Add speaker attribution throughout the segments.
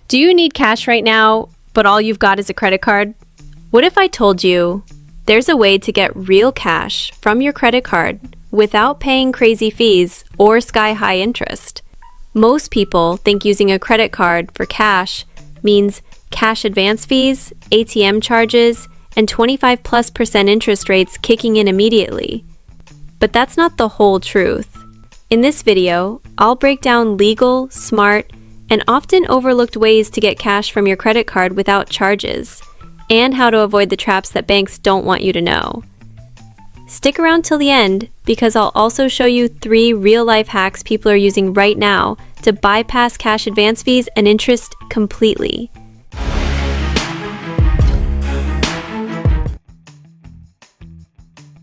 Speaker 1: Do you need cash right now, but all you've got is a credit card? What if I told you there's a way to get real cash from your credit card without paying crazy fees or sky-high interest? Most people think using a credit card for cash means cash advance fees, ATM charges, and 25+% interest rates kicking in immediately. But that's not the whole truth. In this video, I'll break down legal, smart, and often overlooked ways to get cash from your credit card without charges, and how to avoid the traps that banks don't want you to know. Stick around till the end, because I'll also show you 3 real-life hacks people are using right now to bypass cash advance fees and interest completely.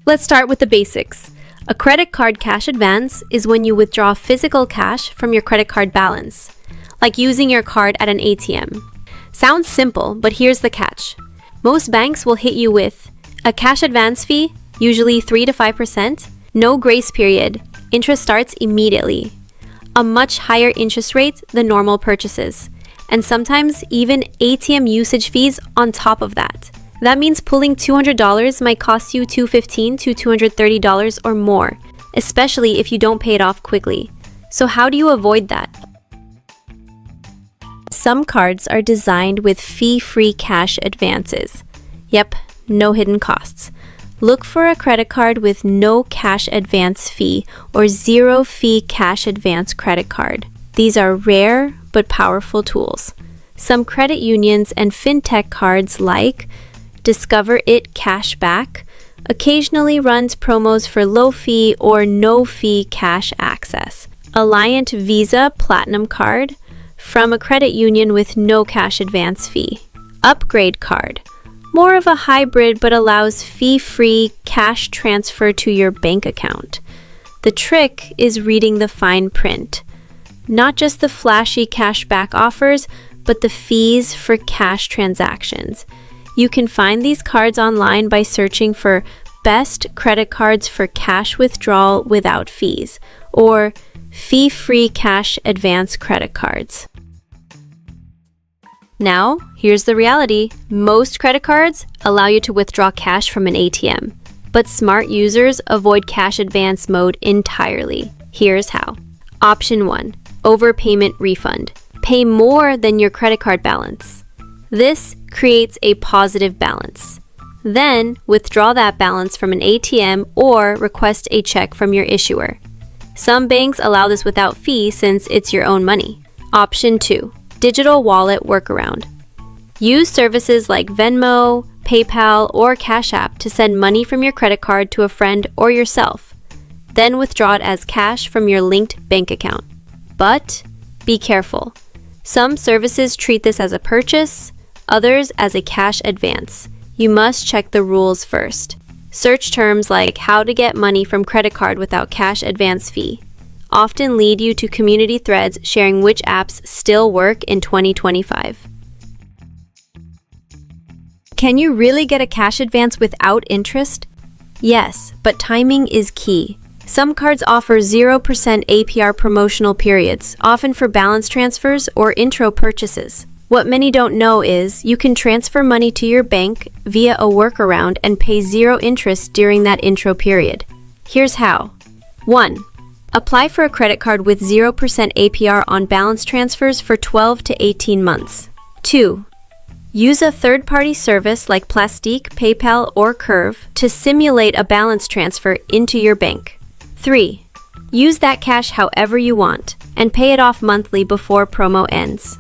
Speaker 1: Let's start with the basics. A credit card cash advance is when you withdraw physical cash from your credit card balance, like using your card at an ATM. Sounds simple, but here's the catch. Most banks will hit you with a cash advance fee, usually 3 to 5%, no grace period, interest starts immediately, a much higher interest rate than normal purchases, and sometimes even ATM usage fees on top of that. That means pulling $200 might cost you $215 to $230 or more, especially if you don't pay it off quickly. So how do you avoid that? Some cards are designed with fee-free cash advances. Yep, no hidden costs. Look for a credit card with no cash advance fee or zero fee cash advance credit card. These are rare but powerful tools. Some credit unions and fintech cards like Discover It Cashback occasionally runs promos for low fee or no fee cash access. Alliant Visa Platinum Card from a credit union with no cash advance fee. Upgrade Card, more of a hybrid but allows fee-free cash transfer to your bank account. The trick is reading the fine print. Not just the flashy cashback offers, but the fees for cash transactions. You can find these cards online by searching for Best Credit Cards for Cash Withdrawal Without Fees or Fee-Free Cash Advance Credit Cards. Now, here's the reality. Most credit cards allow you to withdraw cash from an ATM, but smart users avoid cash advance mode entirely. Here's how. Option 1. Overpayment refund. Pay more than your credit card balance. This creates a positive balance. Then, withdraw that balance from an ATM or request a check from your issuer. Some banks allow this without fee since it's your own money. Option 2. Digital wallet workaround. Use services like Venmo, PayPal, or Cash App to send money from your credit card to a friend or yourself. Then withdraw it as cash from your linked bank account. But be careful. Some services treat this as a purchase, others as a cash advance. You must check the rules first. Search terms like how to get money from credit card without cash advance fee often lead you to community threads sharing which apps still work in 2025. Can you really get a cash advance without interest? Yes, but timing is key. Some cards offer 0% APR promotional periods, often for balance transfers or intro purchases. What many don't know is you can transfer money to your bank via a workaround and pay 0 interest during that intro period. Here's how. 1. Apply for a credit card with 0% APR on balance transfers for 12 to 18 months. 2. Use a third-party service like Plastique, PayPal, or Curve to simulate a balance transfer into your bank. 3. Use that cash however you want and pay it off monthly before promo ends.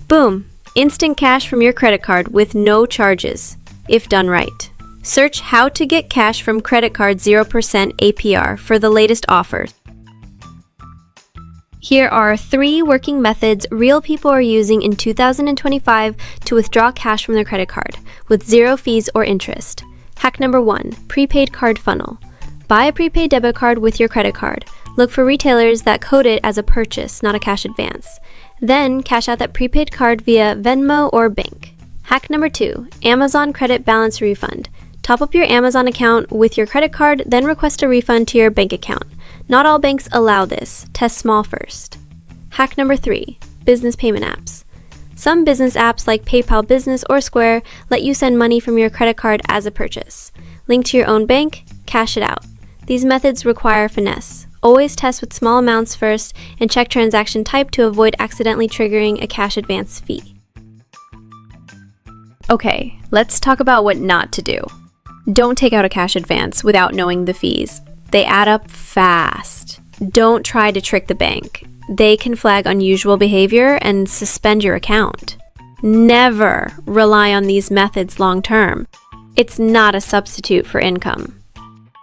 Speaker 1: Boom! Instant cash from your credit card with no charges, if done right. Search how to get cash from credit card 0% APR for the latest offers. Here are 3 working methods real people are using in 2025 to withdraw cash from their credit card with 0 fees or interest. Hack number 1, prepaid card funnel. Buy a prepaid debit card with your credit card. Look for retailers that code it as a purchase, not a cash advance. Then cash out that prepaid card via Venmo or bank. Hack number 2, Amazon credit balance refund. Top up your Amazon account with your credit card, then request a refund to your bank account. Not all banks allow this. Test small first. Hack number 3, business payment apps. Some business apps like PayPal Business or Square let you send money from your credit card as a purchase. Link to your own bank, cash it out. These methods require finesse. Always test with small amounts first and check transaction type to avoid accidentally triggering a cash advance fee. Okay, let's talk about what not to do. Don't take out a cash advance without knowing the fees. They add up fast. Don't try to trick the bank. They can flag unusual behavior and suspend your account. Never rely on these methods long term. It's not a substitute for income.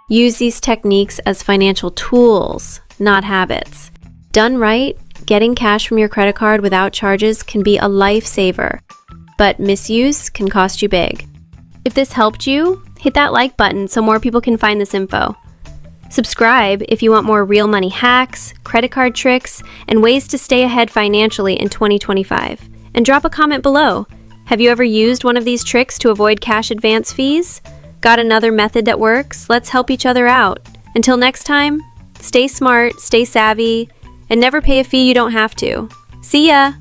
Speaker 1: Use these techniques as financial tools, not habits. Done right, getting cash from your credit card without charges can be a lifesaver, but misuse can cost you big. If this helped you, hit that like button so more people can find this info. Subscribe if you want more real money hacks, credit card tricks, and ways to stay ahead financially in 2025. And drop a comment below. Have you ever used one of these tricks to avoid cash advance fees? Got another method that works? Let's help each other out. Until next time, stay smart, stay savvy, and never pay a fee you don't have to. See ya!